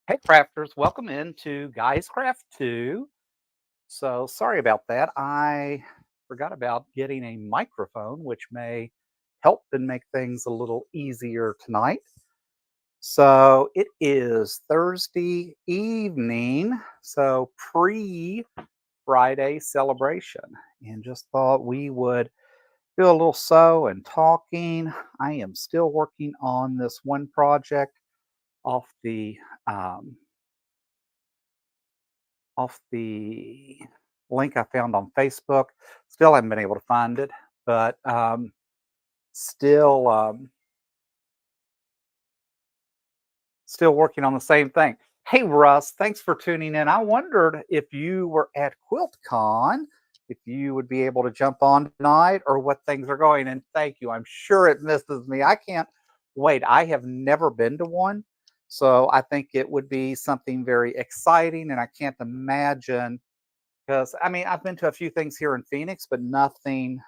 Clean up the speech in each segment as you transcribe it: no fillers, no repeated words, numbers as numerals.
Hey crafters, welcome into Guys Craft 2. So sorry about that. I forgot about getting a microphone, which may help and make things a little easier tonight. So it is Thursday evening, so pre Friday celebration, and just thought we would do a little sew and talking. I am still working on this one project off the um, off the link I found on Facebook. Still haven't been able to find it, but still still working on the same thing. Hey Russ, thanks for tuning in. I wondered if you were at QuiltCon, if you would be able to jump on tonight or what things are going. And thank you. I'm sure it misses me. I can't wait. I have never been to one. So I think it would be something very exciting. And I can't imagine because I mean, I've been to a few things here in Phoenix, but nothing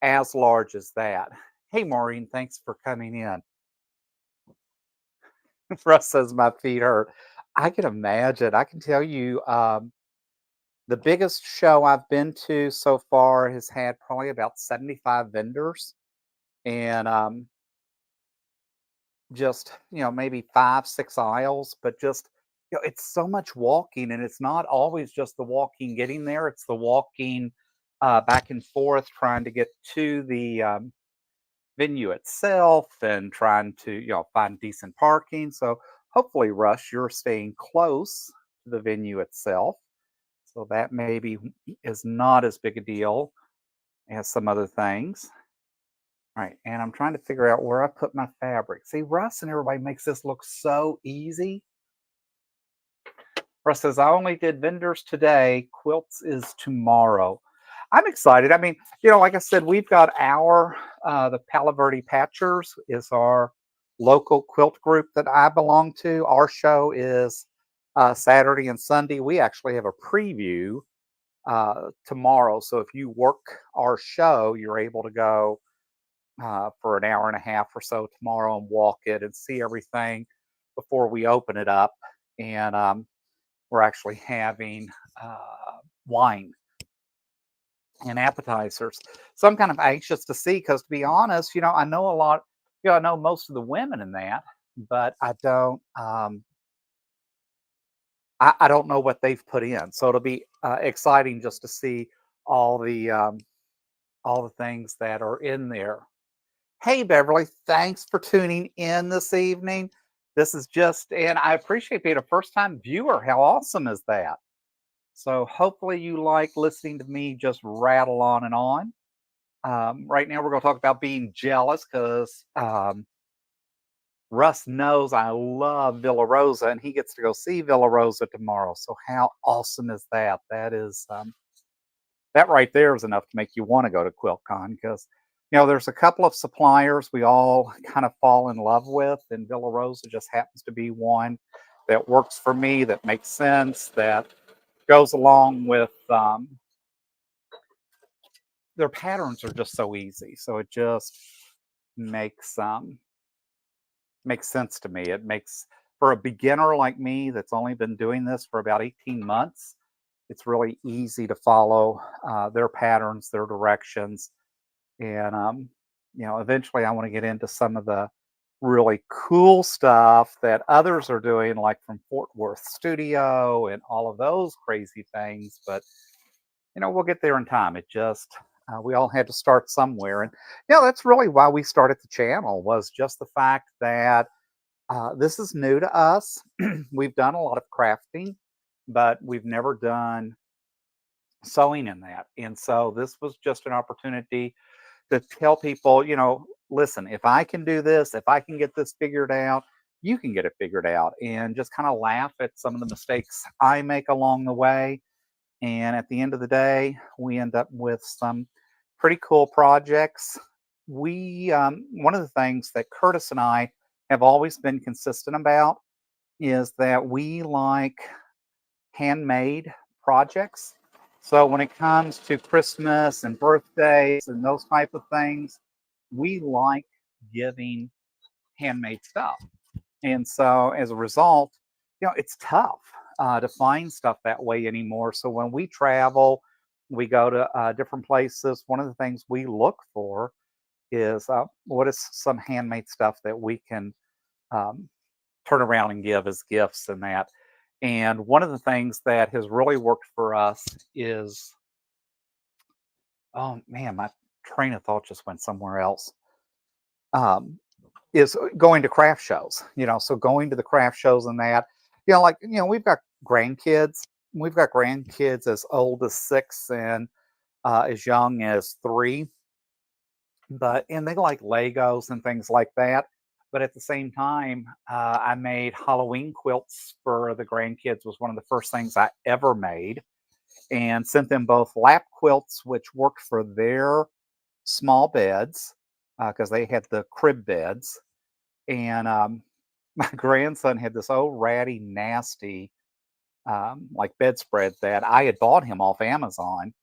as large as that. Hey, Maureen, thanks for coming in. Russ says my feet hurt. I can imagine. I can tell you, the biggest show I've been to so far has had probably about 75 vendors, and just maybe 5, 6 aisles, but just it's so much walking, and it's not always just the walking getting there; it's the walking back and forth trying to get to the venue itself and trying to find decent parking. So hopefully, Rush, you're staying close to the venue itself, so that maybe is not as big a deal as some other things. All right, and I'm trying to figure out where I put my fabric. See, Russ and everybody makes this look so easy. Russ says, I only did vendors today. Quilts is tomorrow. I'm excited. I mean, like I said, we've got the Palo Verde Patchers is our local quilt group that I belong to. Our show is Saturday and Sunday. We actually have a preview tomorrow. So if you work our show, you're able to go for an hour and a half or so tomorrow and walk it and see everything before we open it up. And we're actually having wine and appetizers. So I'm kind of anxious to see because, to be honest, I know a lot. I know most of the women in that, but I don't. I don't know what they've put in. So it'll be exciting just to see all the um, all the things that are in there. Hey, Beverly, thanks for tuning in this evening. This is just, and I appreciate being a first time viewer. How awesome is that? So hopefully you like listening to me just rattle on and on. Right now we're going to talk about being jealous because Russ knows I love Villa Rosa and he gets to go see Villa Rosa tomorrow. So how awesome is that? That right there is enough to make you want to go to QuiltCon because there's a couple of suppliers we all kind of fall in love with, and Villa Rosa just happens to be one that works for me, that makes sense, that goes along with their patterns are just so easy. So it just makes makes sense to me. It makes for a beginner like me that's only been doing this for about 18 months, it's really easy to follow their patterns, their directions, and eventually I want to get into some of the really cool stuff that others are doing, like from Fort Worth Studio and all of those crazy things. But we'll get there in time. It just we all had to start somewhere, and that's really why we started the channel, was just the fact that this is new to us. We've done a lot of crafting, but we've never done sewing in that, and so this was just an opportunity to tell people, listen, if I can do this, if I can get this figured out, you can get it figured out, and just kind of laugh at some of the mistakes I make along the way. And at the end of the day, we end up with some pretty cool projects. One of the things that Curtis and I have always been consistent about is that we like handmade projects. So when it comes to Christmas and birthdays and those type of things, we like giving handmade stuff. And so as a result, it's tough to find stuff that way anymore. So when we travel, we go to different places. One of the things we look for is what is some handmade stuff that we can um, turn around and give as gifts and that. And one of the things that has really worked for us is, oh man, my train of thought just went somewhere else. Um, is going to craft shows, so going to the craft shows and that, like, we've got grandkids. We've got grandkids as old as 6 and as young as 3, and they like Legos and things like that. But at the same time, I made Halloween quilts for the grandkids. Was one of the first things I ever made, and sent them both lap quilts, which worked for their small beds because they had the crib beds. And my grandson had this old ratty, nasty, like bedspread that I had bought him off Amazon.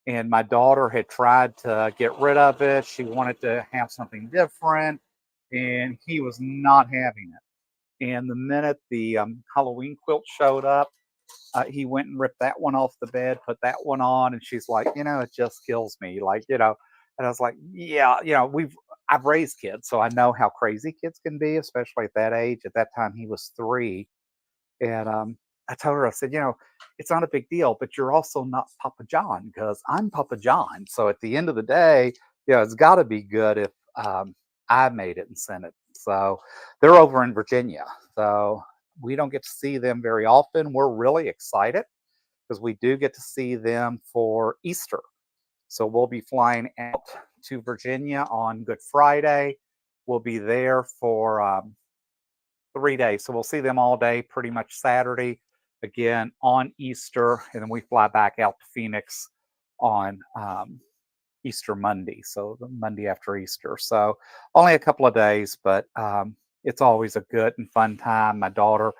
And my daughter had tried to get rid of it. She wanted to have something different, and he was not having it. And the minute the Halloween quilt showed up, he went and ripped that one off the bed, put that one on, and she's like, it just kills me, like, And I was like, yeah, I've raised kids, so I know how crazy kids can be, especially at that age. At that time, he was 3, and I told her, I said, it's not a big deal, but you're also not Papa John because I'm Papa John. So at the end of the day, it's got to be good if I made it and sent it. So they're over in Virginia. So we don't get to see them very often. We're really excited because we do get to see them for Easter. So we'll be flying out to Virginia on Good Friday. We'll be there for 3 days. So we'll see them all day, pretty much Saturday, again on Easter. And then we fly back out to Phoenix on Easter Monday. So the Monday after Easter. So only a couple of days, but it's always a good and fun time. My daughter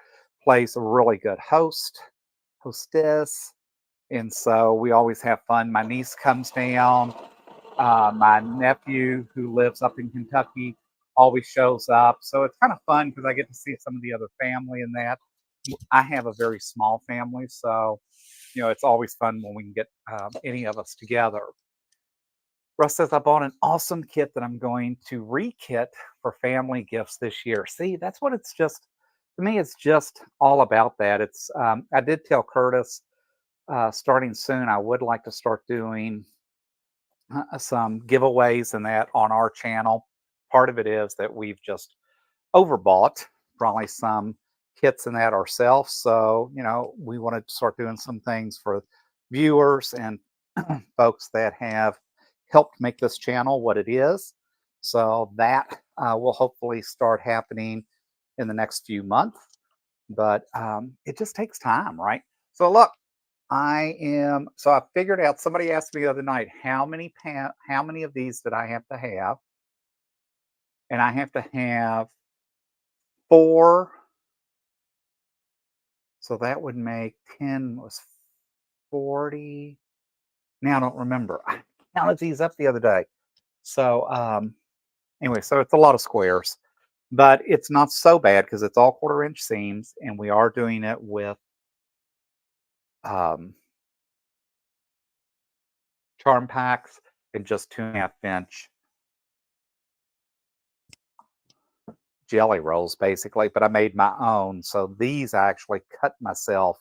plays a really good hostess. And so we always have fun. My niece comes down. My nephew, who lives up in Kentucky, always shows up. So it's kind of fun because I get to see some of the other family and that. I have a very small family. So, it's always fun when we can get any of us together. Russ says, I bought an awesome kit that I'm going to re-kit for family gifts this year. See, that's what it's just, to me, it's just all about that. It's, I did tell Curtis, starting soon, I would like to start doing some giveaways and that on our channel. Part of it is that we've just overbought probably some kits and that ourselves. So, we want to start doing some things for viewers and folks that have helped make this channel what it is. So that will hopefully start happening in the next few months. But it just takes time, right? So look, so I figured out, somebody asked me the other night, how many of these did I have to have? And I have to have 4. So that would make 10 was 40. Now I don't remember. I counted these up the other day. So anyway, so it's a lot of squares, but it's not so bad because it's all 1/4 inch seams, and we are doing it with charm packs and just 2.5 inch jelly rolls basically, but I made my own. So these I actually cut myself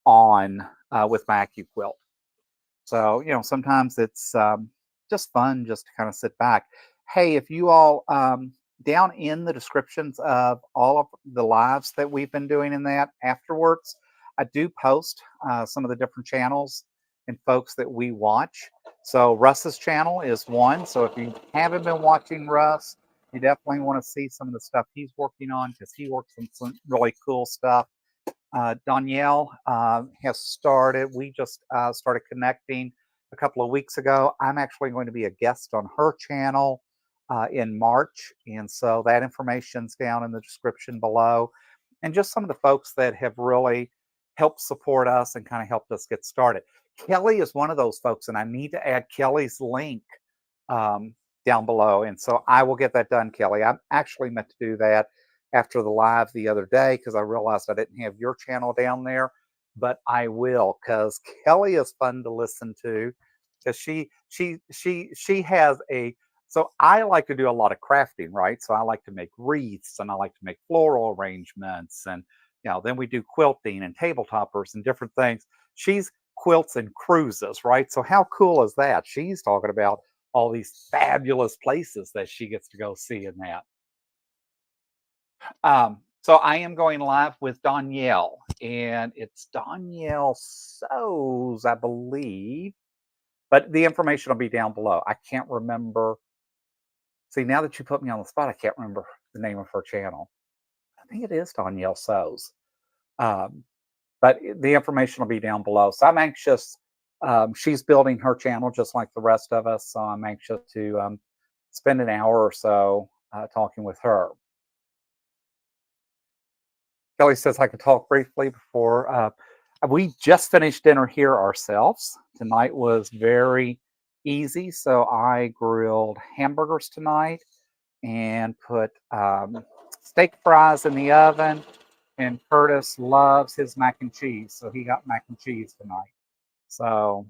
on with my AccuQuilt. So, sometimes it's just fun just to kind of sit back. Hey, if you all, down in the descriptions of all of the lives that we've been doing in that afterwards, I do post some of the different channels and folks that we watch. So Russ's channel is one. So if you haven't been watching Russ, you definitely want to see some of the stuff he's working on because he works on some really cool stuff. Donnell has started. We just started connecting a couple of weeks ago. I'm actually going to be a guest on her channel in March. And so that information's down in the description below. And just some of the folks that have really helped support us and kind of helped us get started. Kelly is one of those folks, and I need to add Kelly's link down below. And so I will get that done, Kelly. I'm actually meant to do that after the live the other day because I realized I didn't have your channel down there, but I will because Kelly is fun to listen to because she has a so I like to do a lot of crafting, right? So I like to make wreaths and I like to make floral arrangements and then we do quilting and tabletoppers and different things. She's quilts and cruises, right? So how cool is that? She's talking about all these fabulous places that she gets to go see in that. So I am going live with Donnell, and it's Donnell Sews, I believe. But the information will be down below. I can't remember. See, now that you put me on the spot, I can't remember the name of her channel. I think it is Donnell Sews. Um, but the information will be down below. So I'm anxious. She's building her channel just like the rest of us. So I'm anxious to spend an hour or so talking with her. Kelly says I could talk briefly before. We just finished dinner here ourselves. Tonight was very easy. So I grilled hamburgers tonight and put steak fries in the oven. And Curtis loves his mac and cheese. So he got mac and cheese tonight. So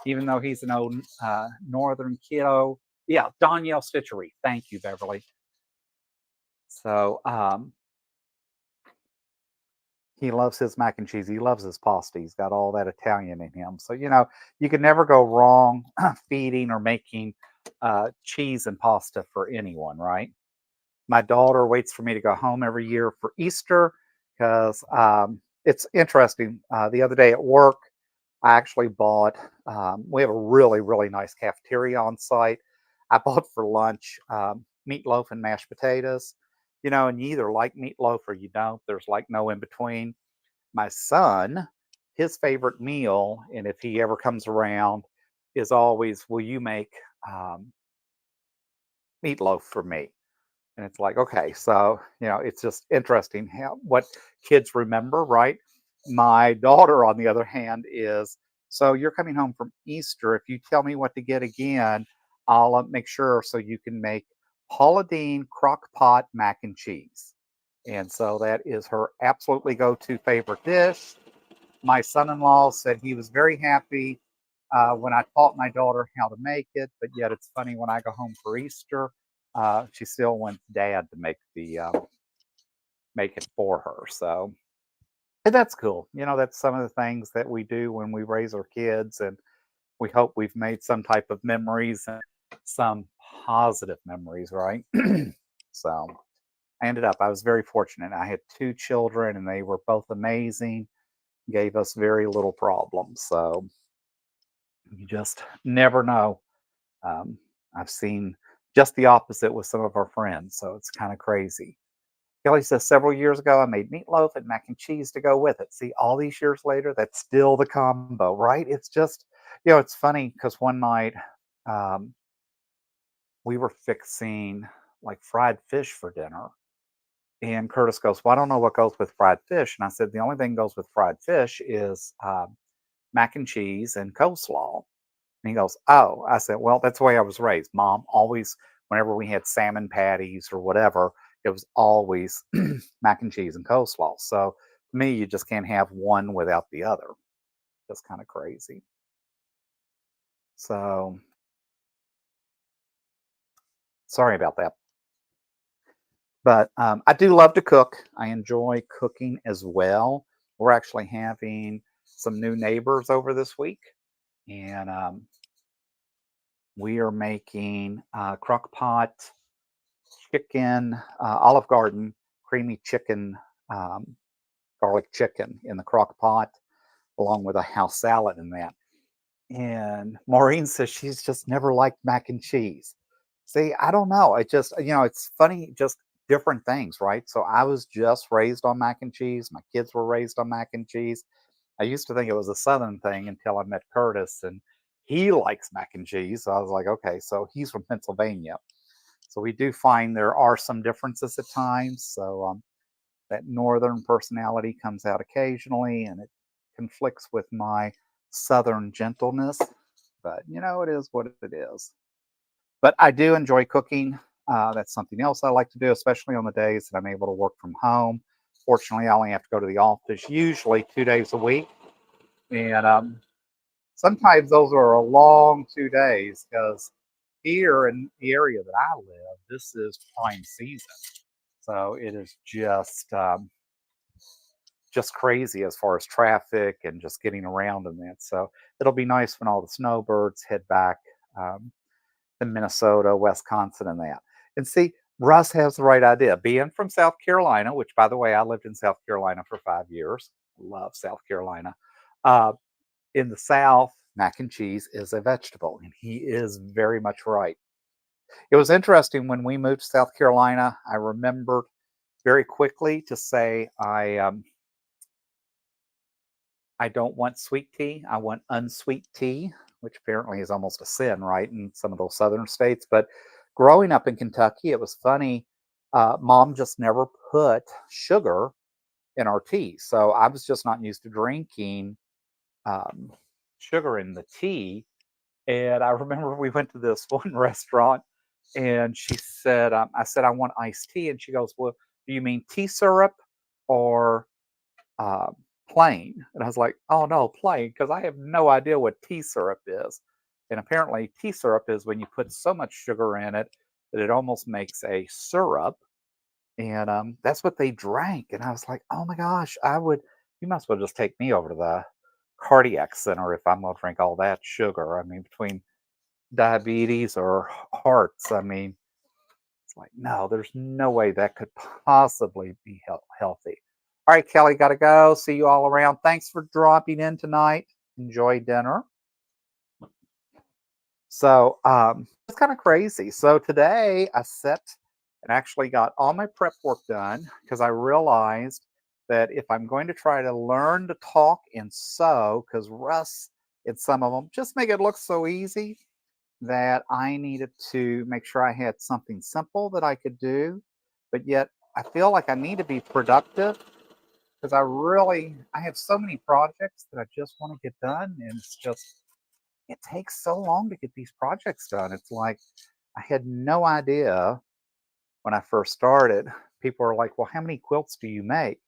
even though he's an old northern kiddo, yeah, Donnell Stitchery. Thank you, Beverly. So he loves his mac and cheese. He loves his pasta. He's got all that Italian in him. So, you can never go wrong feeding or making cheese and pasta for anyone, right? My daughter waits for me to go home every year for Easter because it's interesting. The other day at work, I actually bought, we have a really, really nice cafeteria on site. I bought for lunch meatloaf and mashed potatoes, and you either like meatloaf or you don't. There's like no in between. My son, his favorite meal, and if he ever comes around, is always, will you make meatloaf for me? And it's like, okay, so, it's just interesting what kids remember, right? My daughter, on the other hand, is so you're coming home from Easter. If you tell me what to get again, I'll make sure so you can make Paula Deen crock pot mac and cheese. And so that is her absolutely go to favorite dish. My son in law said he was very happy when I taught my daughter how to make it, but yet it's funny when I go home for Easter, she still wants dad to make it for her. So and that's cool. That's some of the things that we do when we raise our kids, and we hope we've made some type of memories and some positive memories, right? So I was very fortunate. I had two children, and they were both amazing. Gave us very little problems. So you just never know. Um, I've seen just the opposite with some of our friends, so it's kind of crazy. Kelly says several years ago I made meatloaf and mac and cheese to go with it. See, all these years later, that's still the combo, right? It's just, it's funny because one night um, we were fixing like fried fish for dinner, and Curtis goes, "Well, I don't know what goes with fried fish," and I said, "The only thing goes with fried fish is mac and cheese and coleslaw." And he goes, "Oh," I said, "Well, that's the way I was raised. Mom always, whenever we had salmon patties or whatever, it was always mac and cheese and coleslaw. So to me, you just can't have one without the other. That's kind of crazy." So sorry about that. But I do love to cook. I enjoy cooking as well. We're actually having some new neighbors over this week, and we are making crock pot chicken, Olive Garden creamy chicken, um, garlic chicken in the crock pot, along with a house salad in that. And Maureen says she's just never liked mac and cheese. See, I don't know. It just, it's funny, just different things, right? So I was just raised on mac and cheese. My kids were raised on mac and cheese. I used to think it was a Southern thing until I met Curtis, and he likes mac and cheese. So I was like, okay, so he's from Pennsylvania. So we do find there are some differences at times. So that northern personality comes out occasionally, and it conflicts with my southern gentleness. But it is what it is. But I do enjoy cooking. That's something else I like to do, especially on the days that I'm able to work from home. Fortunately, I only have to go to the office usually 2 days a week. And sometimes those are a long 2 days because here in the area that I live, this is prime season. So it is just crazy as far as traffic and just getting around in that. So it'll be nice when all the snowbirds head back um, to Minnesota, Wisconsin, and that. And see, Russ has the right idea. Being from South Carolina, which by the way, I lived in South Carolina for 5 years. Love South Carolina. Uh, in the South, mac and cheese is a vegetable, and he is very much right. It was interesting when we moved to South Carolina. I remembered very quickly to say I don't want sweet tea. I want unsweet tea, which apparently is almost a sin, right, in some of those southern states. But growing up in Kentucky, it was funny. Mom just never put sugar in our tea. So I was just not used to drinking um, sugar in the tea. And I remember we went to this one restaurant and she said, I said, I want iced tea. And she goes, well, do you mean tea syrup or uh, plain? And I was like, oh no, plain, because I have no idea what tea syrup is. And apparently, tea syrup is when you put so much sugar in it that it almost makes a syrup. And that's what they drank. And I was like, oh my gosh, you might as well just take me over to the cardiac center if I'm going to drink all that sugar. I mean, between diabetes or hearts, I mean, it's like, no, there's no way that could possibly be healthy. All right, Kelly, got to go. See you all around. Thanks for dropping in tonight. Enjoy dinner. So it's kind of crazy. So today I set and actually got all my prep work done because I realized that if I'm going to try to learn to talk and sew, because Russ in some of them just make it look so easy, that I needed to make sure I had something simple that I could do, but yet I feel like I need to be productive because I have so many projects that I just want to get done, and it takes so long to get these projects done. It's like I had no idea when I first started. People are like, "Well, how many quilts do you make?"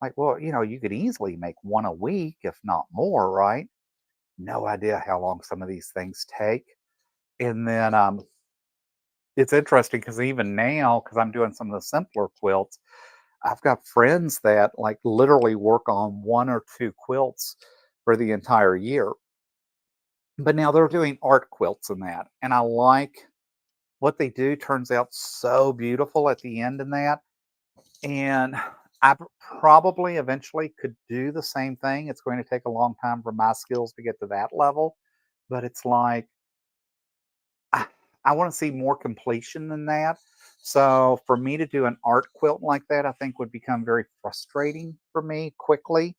Like, well, you could easily make one a week, if not more, right? No idea how long some of these things take. And then it's interesting because even now, because I'm doing some of the simpler quilts, I've got friends that like literally work on one or two quilts for the entire year. But now they're doing art quilts and that. And I like what they do, turns out so beautiful at the end in that. And probably eventually could do the same thing. It's going to take a long time for my skills to get to that level. But it's like, I, I want to see more completion than that. So for me to do an art quilt like that, I think would become very frustrating for me quickly.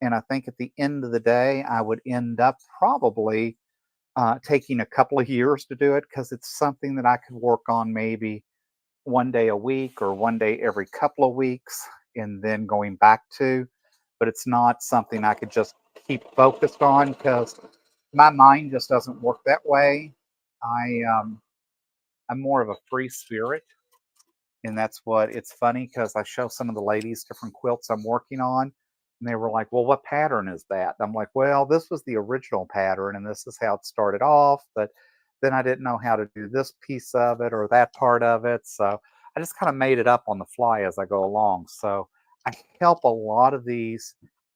And I think at the end of the day, I would end up probably taking a couple of years to do it because it's something that I could work on maybe one day a week or one day every couple of weeks and then going back to. But it's not something I could just keep focused on because my mind just doesn't work that way. I I'm more of a free spirit, and that's what it's funny because I show some of the ladies different quilts I'm working on, and they were like, "Well, what pattern is that?" And I'm like, "Well, this was the original pattern, and this is how it started off, but then I didn't know how to do this piece of it or that part of it, so I just kind of made it up on the fly as I go along." So I help a lot of these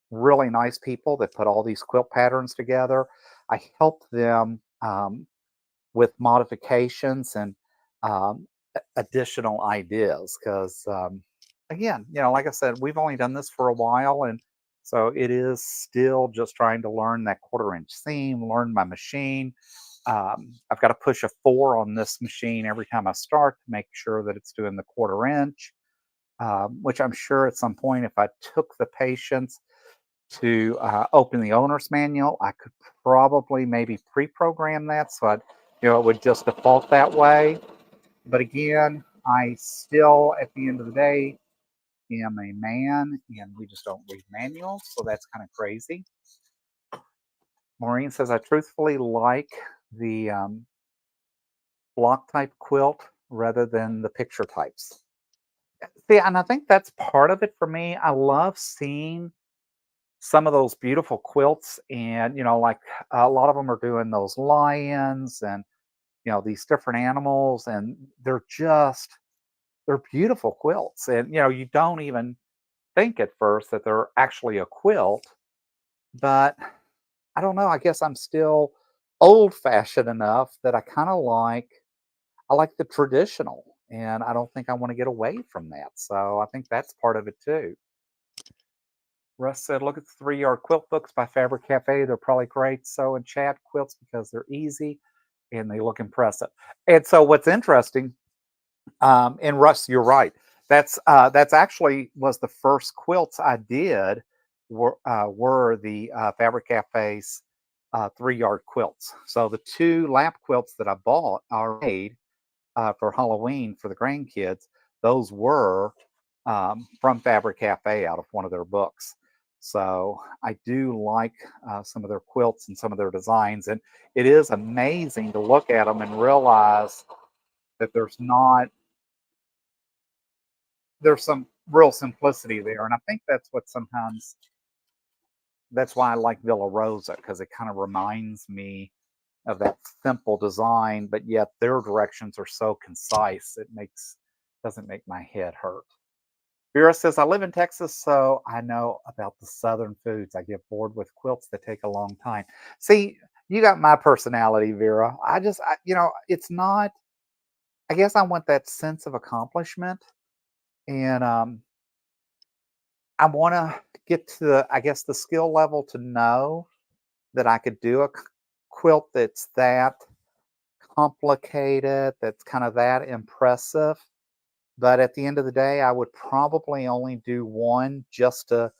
really nice people that put all these quilt patterns together. I help them with modifications and um, additional ideas because again, like I said, we've only done this for a while, and so it is still just trying to learn that quarter-inch seam, learn my machine. I've got to push a 4 on this machine every time I start to make sure that it's doing the quarter-inch, which I'm sure at some point, if I took the patience to open the owner's manual, I could probably maybe pre-program that so it would just default that way. But again, I still, at the end of the day, am a man, and we just don't read manuals, so that's kind of crazy. Maureen says, I truthfully like the block type quilt rather than the picture types. See, and I think that's part of it for me. I love seeing some of those beautiful quilts, and like a lot of them are doing those lions and these different animals, and they're beautiful quilts, and you don't even think at first that they're actually a quilt, but I don't know, I guess I'm still old fashioned enough that I like the traditional, and I don't think I want to get away from that. So I think that's part of it too. Russ said, look at the 3 yard quilt books by Fabric Cafe. They're probably great. So in chat quilts because they're easy and they look impressive. And so what's interesting, and Russ, you're right. That's actually was the first quilts I did were the Fabric Cafe's 3 yard quilts. So the 2 lap quilts that I bought are made for Halloween for the grandkids. Those were from Fabric Cafe out of one of their books. So I do like some of their quilts and some of their designs, and it is amazing to look at them and realize that there's some real simplicity there, and I think that's why I like Villa Rosa, because it kind of reminds me of that simple design, but yet their directions are so concise. It makes doesn't make my head hurt. Vera says, I live in Texas, so I know about the Southern foods. I get bored with quilts that take a long time. See, you got my personality, Vera. It's not, I guess I want that sense of accomplishment. And I want to get to, I guess, the skill level to know that I could do a quilt that's that complicated, that's kind of that impressive. But at the end of the day, I would probably only do one just to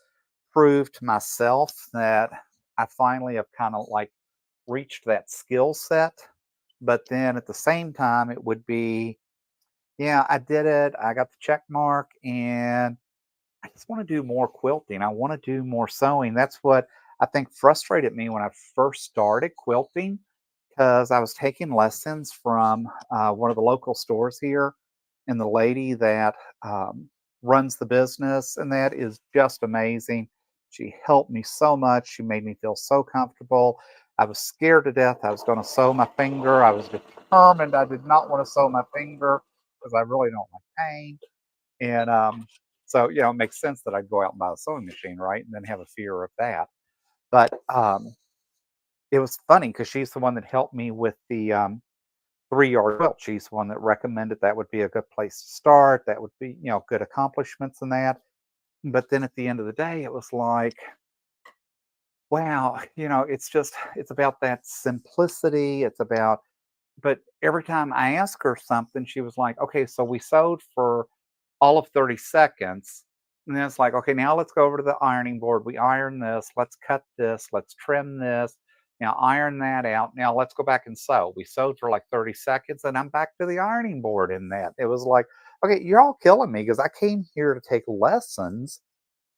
prove to myself that I finally have kind of like reached that skill set. But then at the same time, it would be, yeah, I did it. I got the check mark, and I just want to do more quilting. I want to do more sewing. That's what I think frustrated me when I first started quilting, because I was taking lessons from one of the local stores here, and the lady that runs the business, and that is just amazing. She helped me so much. She made me feel so comfortable. I was scared to death. I was going to sew my finger. I was determined I did not want to sew my finger because I really don't like pain. And so, it makes sense that I'd go out and buy a sewing machine, right? And then have a fear of that. But it was funny because she's the one that helped me with the 3 yard quilt. She's the one that recommended that would be a good place to start. That would be, good accomplishments in that. But then at the end of the day, it was like, wow, it's about that simplicity. It's about, but every time I ask her something, she was like, okay, so we sewed for all of 30 seconds. And then it's like, okay, now let's go over to the ironing board. We iron this. Let's cut this. Let's trim this. Now iron that out. Now let's go back and sew. We sewed for like 30 seconds and I'm back to the ironing board in that. It was like, okay, you're all killing me because I came here to take lessons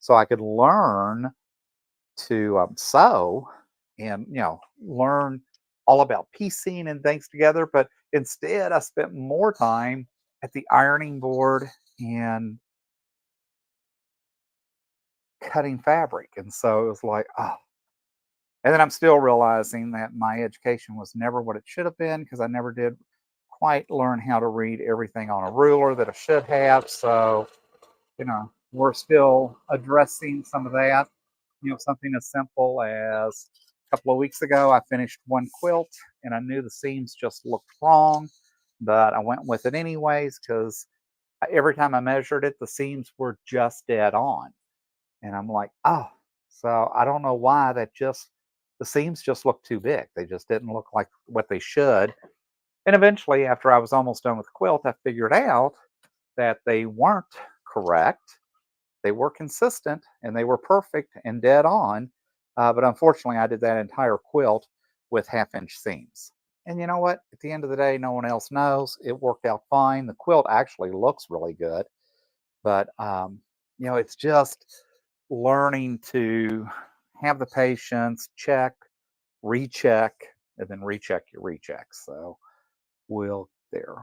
so I could learn to sew and, learn all about piecing and things together. But instead, I spent more time at the ironing board and cutting fabric. And so it was like, oh. And then I'm still realizing that my education was never what it should have been because I never did quite learn how to read everything on a ruler that I should have. So, we're still addressing some of that. Something as simple as a couple of weeks ago, I finished one quilt and I knew the seams just looked wrong, but I went with it anyways because every time I measured it, the seams were just dead on. And I'm like, oh, so I don't know why the seams just looked too big. They just didn't look like what they should. And eventually, after I was almost done with the quilt, I figured out that they weren't correct. They were consistent and they were perfect and dead on. But unfortunately, I did that entire quilt with 1/2 inch seams. And you know what? At the end of the day, no one else knows. It worked out fine. The quilt actually looks really good. But, it's just learning to have the patience, check, recheck, and then recheck your rechecks. So we'll there.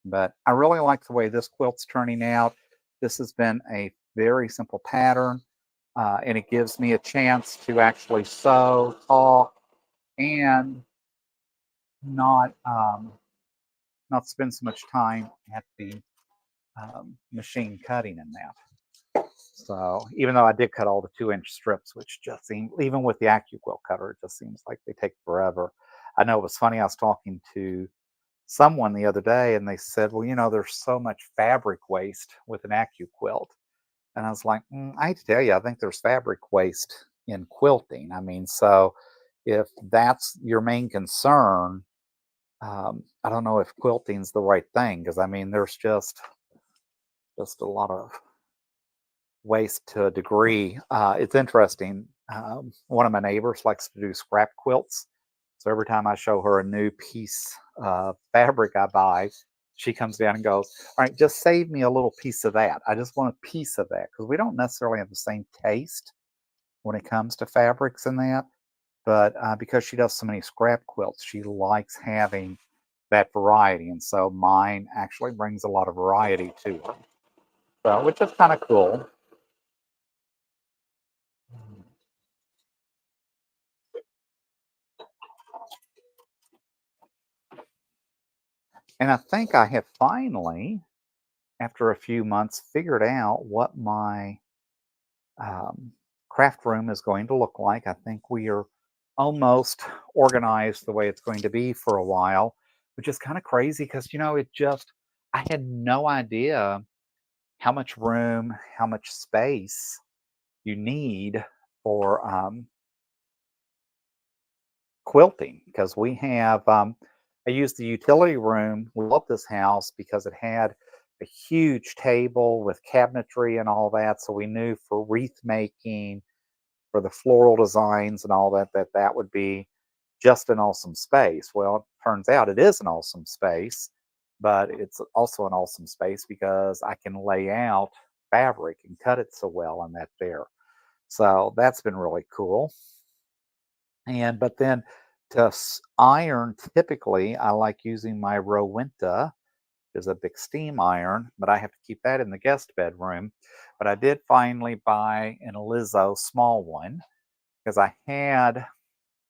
But I really like the way this quilt's turning out. This has been a very simple pattern, and it gives me a chance to actually sew, talk, and not not spend so much time at the machine cutting in that. So even though I did cut all the 2-inch strips, which just seem, even with the AccuQuilt cutter, it just seems like they take forever. I know it was funny. I was talking to someone the other day, and they said, "Well, there's so much fabric waste with an AccuQuilt," and I was like, "I hate to tell you, I think there's fabric waste in quilting. I mean, so if that's your main concern, I don't know if quilting's the right thing because I mean, there's just a lot of waste to a degree. It's interesting. One of my neighbors likes to do scrap quilts. So every time I show her a new piece of fabric I buy, she comes down and goes, "All right, just save me a little piece of that. I just want a piece of that." Because we don't necessarily have the same taste when it comes to fabrics and that. But because she does so many scrap quilts, she likes having that variety. And so mine actually brings a lot of variety to her. So, which is kind of cool. And I think I have finally, after a few months, figured out what my um, craft room is going to look like. I think we are almost organized the way it's going to be for a while, which is kind of crazy because, I had no idea how much room, how much space you need for quilting because we have I used the utility room. We love this house because it had a huge table with cabinetry and all that, so we knew for wreath making, for the floral designs and all that, that would be just an awesome space. Well, it turns out it is an awesome space, but it's also an awesome space because I can lay out fabric and cut it so well in that there. So that's been really cool. And but then to iron, typically I like using my Rowenta, is a big steam iron, but I have to keep that in the guest bedroom. But I did finally buy an Lizzo small one because I had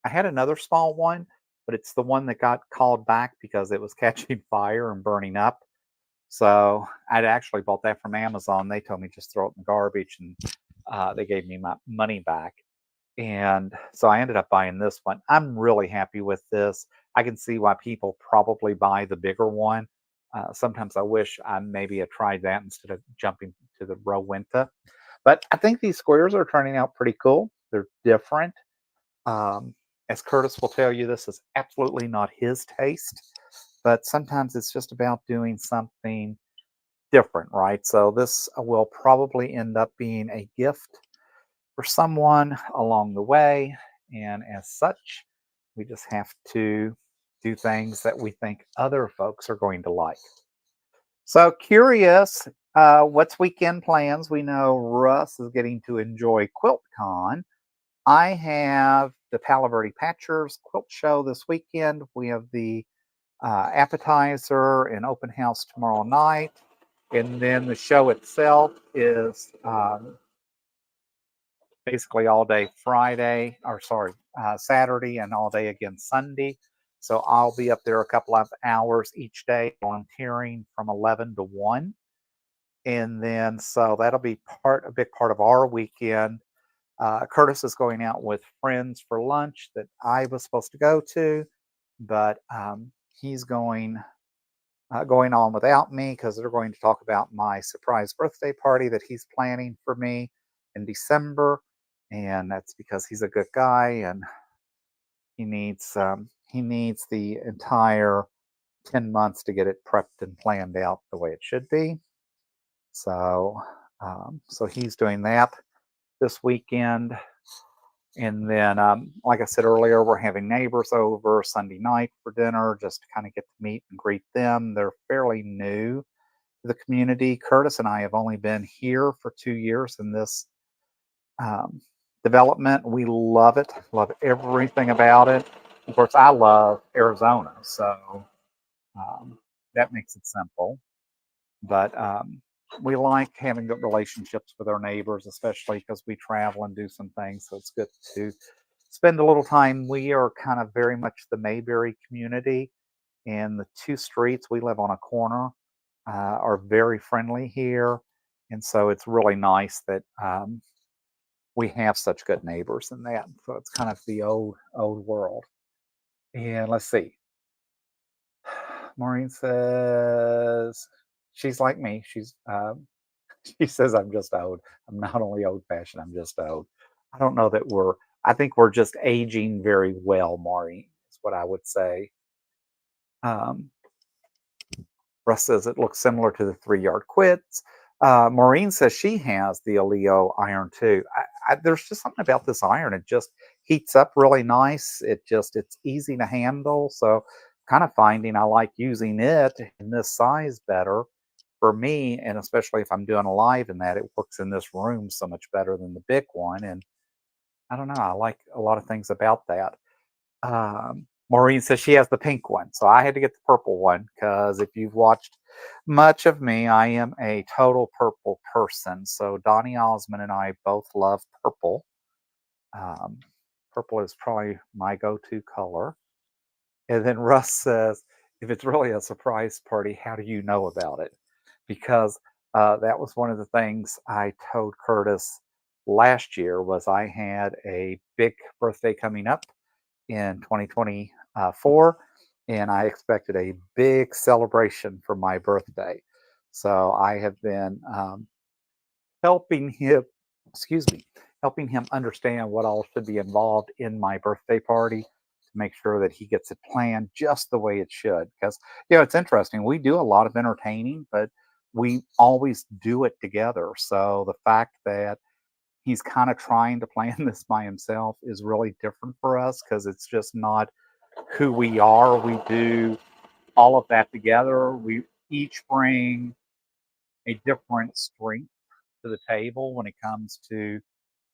another small one, but it's the one that got called back because it was catching fire and burning up. So I'd actually bought that from Amazon. They told me just throw it in the garbage, and they gave me my money back. And so I ended up buying this one. I'm really happy with this. I can see why people probably buy the bigger one. Sometimes I wish I maybe had tried that instead of jumping to the Rowenta. But I think these squares are turning out pretty cool. They're different. Um, as Curtis will tell you, this is absolutely not his taste, but sometimes it's just about doing something different, right? So this will probably end up being a gift for someone along the way. And as such, we just have to do things that we think other folks are going to like. So curious, what's weekend plans? We know Russ is getting to enjoy QuiltCon. I have the Palo Verde Patchers Quilt Show this weekend. We have the appetizer and open house tomorrow night. And then the show itself is basically all day Friday, or sorry, Saturday, and all day again Sunday. So I'll be up there a couple of hours each day volunteering from 11 to 1. And then so that'll be a big part of our weekend. Curtis is going out with friends for lunch that I was supposed to go to, but he's going on without me because they're going to talk about my surprise birthday party that he's planning for me in December, and that's because he's a good guy and he needs the entire 10 months to get it prepped and planned out the way it should be. So he's doing that this weekend. And then, like I said earlier, we're having neighbors over Sunday night for dinner just to kind of get to meet and greet them. They're fairly new to the community. Curtis and I have only been here for 2 years in this um, development. We love it, love everything about it. Of course, I love Arizona. So, um, that makes it simple. But we like having good relationships with our neighbors, especially because we travel and do some things. So it's good to spend a little time. We are kind of very much the Mayberry community, and the two streets we live on a corner are very friendly here. And so it's really nice that we have such good neighbors in that. So it's kind of the old world. And let's see. Maureen says she's like me. She says I'm just old. I'm not only old fashioned, I'm just old. I don't know that I think we're just aging very well, Maureen, is what I would say. Um, Russ says it looks similar to the 3 yard quits. Maureen says she has the Aleo iron too. There's just something about this iron. It just heats up really nice. It's easy to handle. So kind of finding I like using it in this size better for me, and especially if I'm doing a live in that, it works in this room so much better than the big one. And I don't know, I like a lot of things about that. Maureen says she has the pink one, so I had to get the purple one because if you've watched much of me, I am a total purple person. So Donnie Osmond and I both love purple. Um, Purple is probably my go-to color. And then Russ says, if it's really a surprise party, how do you know about it? Because that was one of the things I told Curtis last year was I had a big birthday coming up in 2024, and I expected a big celebration for my birthday. So I have been helping him, excuse me, helping him understand what all should be involved in my birthday party to make sure that he gets it planned just the way it should. Because, it's interesting. We do a lot of entertaining, but we always do it together. So the fact that he's kind of trying to plan this by himself is really different for us because it's just not who we are. We do all of that together. We each bring a different strength to the table when it comes to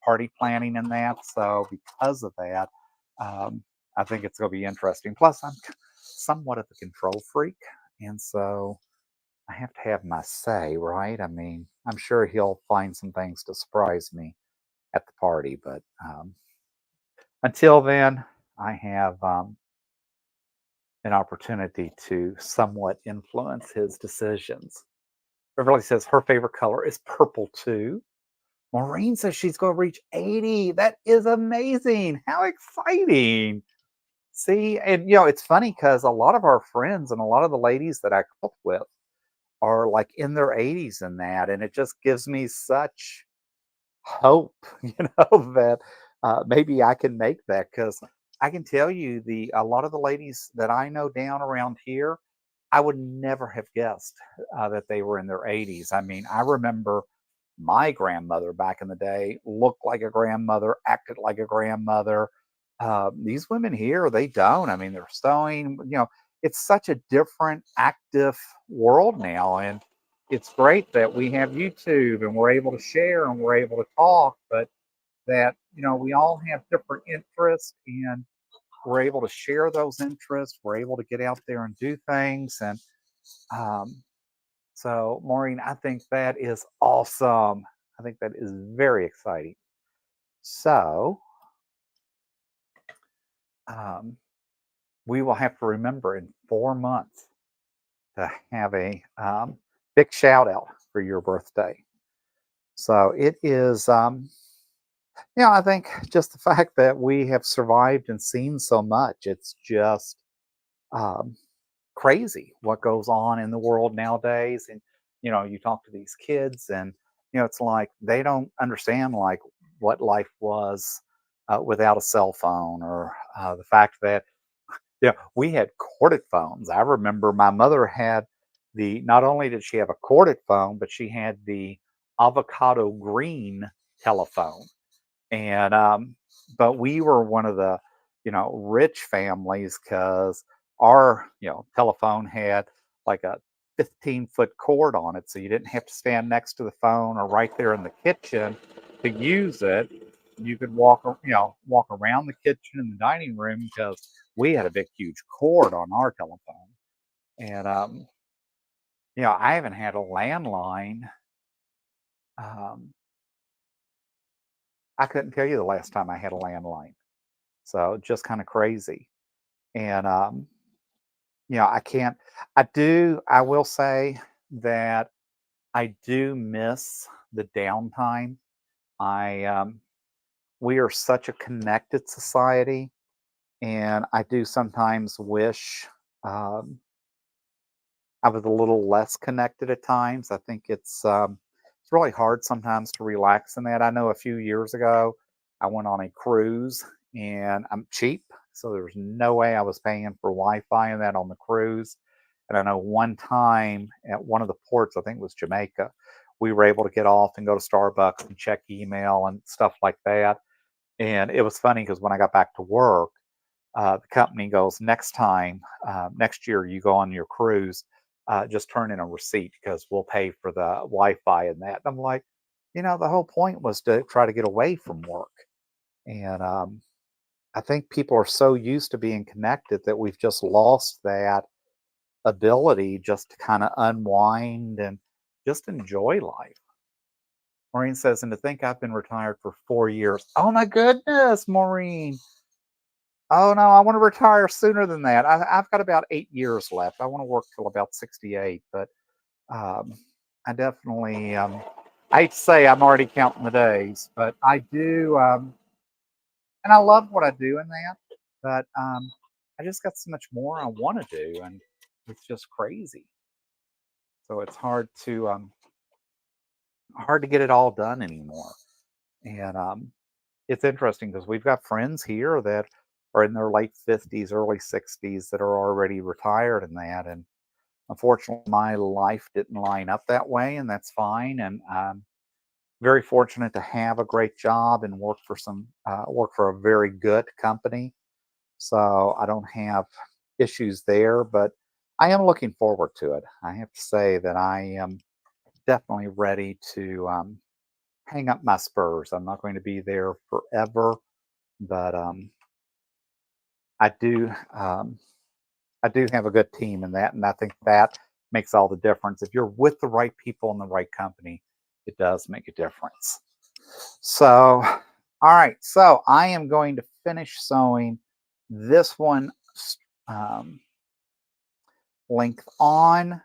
party planning and that. So because of that, I think it's going to be interesting. Plus, I'm somewhat of a control freak, and so I have to have my say, right? I mean, I'm sure he'll find some things to surprise me at the party, but until then, I have an opportunity to somewhat influence his decisions. Beverly says her favorite color is purple too. Maureen says she's going to reach 80. That is amazing. How exciting. See, and it's funny because a lot of our friends and a lot of the ladies that I cook with are like in their 80s and that. And it just gives me such hope, that maybe I can make that because I can tell you a lot of the ladies that I know down around here, I would never have guessed that they were in their 80s. I mean, I remember my grandmother back in the day looked like a grandmother, acted like a grandmother. These women here, they don't. I mean, they're sewing. It's such a different, active world now, and it's great that we have YouTube and we're able to share and we're able to talk. But that we all have different interests and we're able to share those interests. We're able to get out there and do things, and um, so, Maureen, I think that is awesome. I think that is very exciting. So, um, we will have to remember in 4 months to have a big shout out for your birthday. So, it is, I think just the fact that we have survived and seen so much, it's just um, crazy what goes on in the world nowadays. And you talk to these kids and it's like they don't understand like what life was without a cell phone, or the fact that we had corded phones. I remember my mother had the not only did she have a corded phone, but she had the avocado green telephone. And but we were one of the rich families because our telephone had like a 15-foot cord on it, so you didn't have to stand next to the phone or right there in the kitchen to use it. You could walk around the kitchen and the dining room because we had a big huge cord on our telephone. And I haven't had a landline. Um, I couldn't tell you the last time I had a landline. So just kind of crazy. And I can't. I will say that I do miss the downtime. I We are such a connected society, and I do sometimes wish um, I was a little less connected at times. I think it's really hard sometimes to relax in that. I know a few years ago I went on a cruise, and I'm cheap, so there's no way I was paying for Wi-Fi and that on the cruise. And I know one time at one of the ports, I think it was Jamaica, we were able to get off and go to Starbucks and check email and stuff like that. And it was funny because when I got back to work, the company goes, next year you go on your cruise, just turn in a receipt because we'll pay for the Wi-Fi and that. And I'm like, the whole point was to try to get away from work. And I think people are so used to being connected that we've just lost that ability just to kind of unwind and just enjoy life. Maureen says, and to think I've been retired for 4 years. Oh my goodness, Maureen. Oh no, I want to retire sooner than that. I've got about 8 years left. I want to work till about 68, but um, I definitely, I hate to say I'm already counting the days, but I do, and I love what I do in that, but I just got so much more I want to do, and it's just crazy. So it's hard to get it all done anymore. And it's interesting because we've got friends here that are in their late 50s, early 60s that are already retired and that. And unfortunately, my life didn't line up that way, and that's fine. And I'm very fortunate to have a great job and work for a very good company. So I don't have issues there, but I am looking forward to it. I have to say that I am definitely ready to hang up my spurs. I'm not going to be there forever, but I do I do have a good team in that, and I think that makes all the difference. If you're with the right people in the right company, it does make a difference. So, all right. So I am going to finish sewing this one um, length on,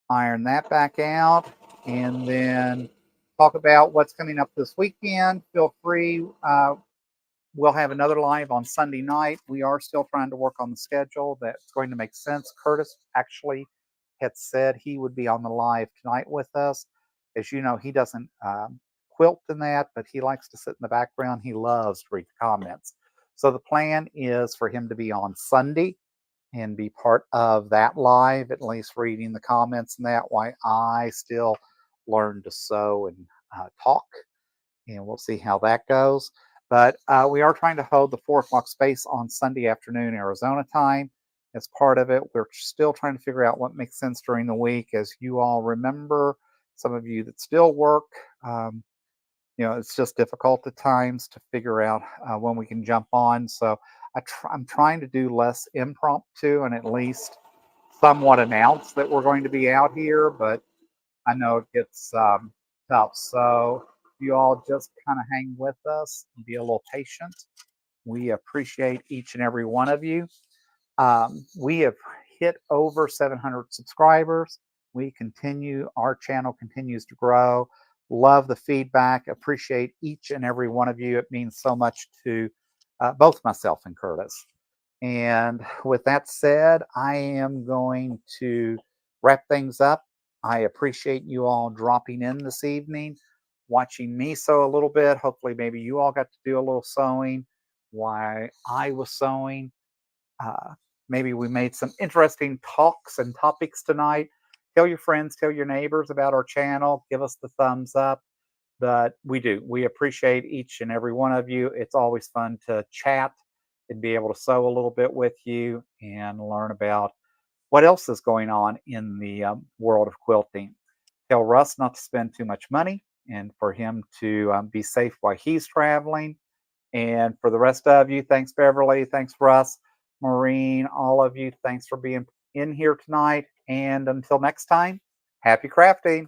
iron that back out, and then talk about what's coming up this weekend. Feel free. We'll have another live on Sunday night. We are still trying to work on the schedule that's going to make sense. Curtis actually had said he would be on the live tonight with us. As you know, he doesn't quilt in that, but he likes to sit in the background. He loves to read the comments. So the plan is for him to be on Sunday and be part of that live, at least reading the comments and that, while I still learn to sew and talk, and we'll see how that goes. But we are trying to hold the 4 o'clock space on Sunday afternoon Arizona time as part of it. We're still trying to figure out what makes sense during the week. As you all remember, some of you that still work, um, it's just difficult at times to figure out when we can jump on. So I'm trying to do less impromptu and at least somewhat announce that we're going to be out here, but I know it gets tough. So you all just kind of hang with us and be a little patient. We appreciate each and every one of you. We have hit over 700 subscribers. Our channel continues to grow. Love the feedback. Appreciate each and every one of you. It means so much to both myself and Curtis. And with that said, I am going to wrap things up. I appreciate you all dropping in this evening, watching me sew a little bit. Hopefully, maybe you all got to do a little sewing while I was sewing. Uh, Maybe we made some interesting talks and topics tonight. Tell your friends, tell your neighbors about our channel. Give us the thumbs up. But we appreciate each and every one of you. It's always fun to chat and be able to sew a little bit with you and learn about what else is going on in the world of quilting. Tell Russ not to spend too much money and for him to be safe while he's traveling. And for the rest of you, thanks, Beverly. Thanks, Russ, Maureen, all of you. Thanks for being in here tonight. And until next time, Happy crafting.